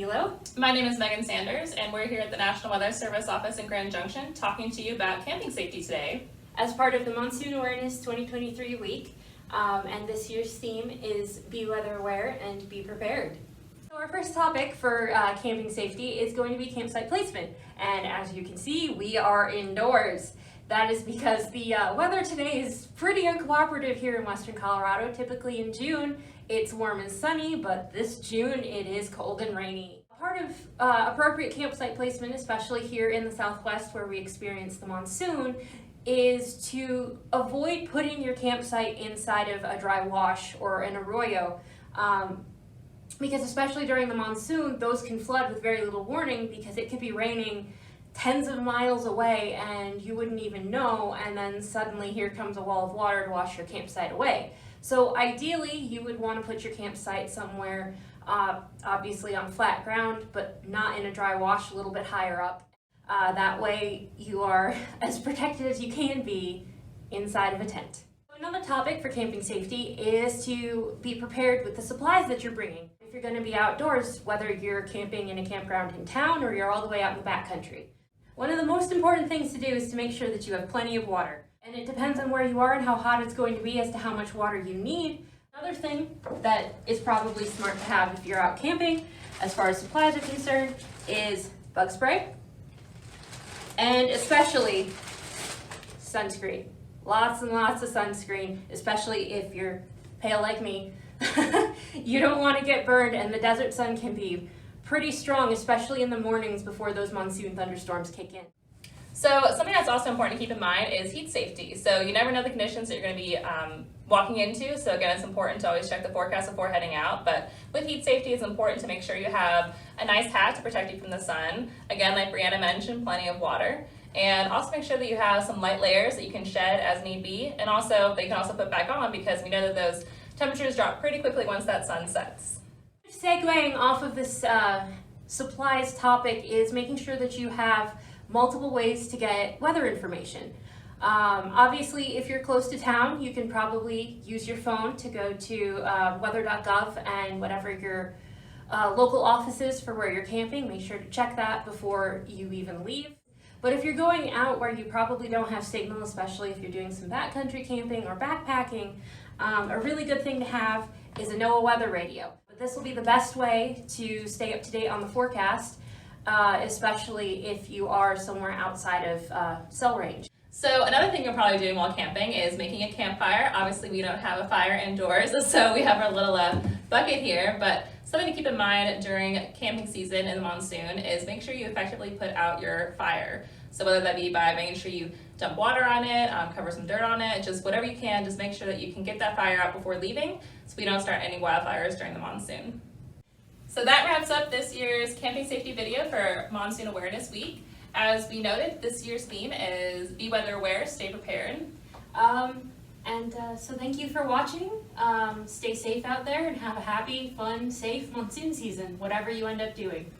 Velo. My name is Megan Sanders, and we're here at the National Weather Service office in Grand Junction talking to you about camping safety today. As part of the Monsoon Awareness 2023 week, and this year's theme is Be Weather Aware and Be Prepared. So our first topic for camping safety is going to be campsite placement, and as you can see, we are indoors. That is because the weather today is pretty uncooperative here in Western Colorado. Typically in June, it's warm and sunny, but this June it is cold and rainy. Part of appropriate campsite placement, especially here in the Southwest where we experience the monsoon, is to avoid putting your campsite inside of a dry wash or an arroyo. Because especially during the monsoon, those can flood with very little warning because it could be raining tens of miles away and you wouldn't even know, and then suddenly here comes a wall of water to wash your campsite away. So ideally you would want to put your campsite somewhere obviously on flat ground, but not in a dry wash, a little bit higher up. That way you are as protected as you can be inside of a tent. Another topic for camping safety is to be prepared with the supplies that you're bringing. If you're going to be outdoors, whether you're camping in a campground in town or you're all the way out in the backcountry. One of the most important things to do is to make sure that you have plenty of water. And it depends on where you are and how hot it's going to be as to how much water you need. Another thing that is probably smart to have if you're out camping, as far as supplies are concerned, is bug spray. And especially sunscreen. Lots and lots of sunscreen, especially if you're pale like me. You don't want to get burned, and the desert sun can be pretty strong, especially in the mornings before those monsoon thunderstorms kick in. So something that's also important to keep in mind is heat safety. So you never know the conditions that you're going to be walking into. So again, it's important to always check the forecast before heading out. But with heat safety, it's important to make sure you have a nice hat to protect you from the sun. Again, like Brianna mentioned, plenty of water. And also make sure that you have some light layers that you can shed as need be. And also, they can also put back on because we know that those temperatures drop pretty quickly once that sun sets. Segueing off of this supplies topic is making sure that you have multiple ways to get weather information. Obviously, if you're close to town, you can probably use your phone to go to weather.gov and whatever your local office is for where you're camping. Make sure to check that before you even leave. But if you're going out where you probably don't have signal, especially if you're doing some backcountry camping or backpacking, a really good thing to have is a NOAA weather radio. But this will be the best way to stay up to date on the forecast, especially if you are somewhere outside of cell range. So another thing you're probably doing while camping is making a campfire. Obviously we don't have a fire indoors, so we have our little bucket here, but something to keep in mind during camping season in the monsoon is make sure you effectively put out your fire. So whether that be by making sure you dump water on it, cover some dirt on it, just whatever you can, just make sure that you can get that fire out before leaving so we don't start any wildfires during the monsoon. So that wraps up this year's camping safety video for Monsoon Awareness Week. As we noted, this year's theme is Be Weather Aware, Stay Prepared. So thank you for watching. Stay safe out there and have a happy, fun, safe monsoon season, whatever you end up doing.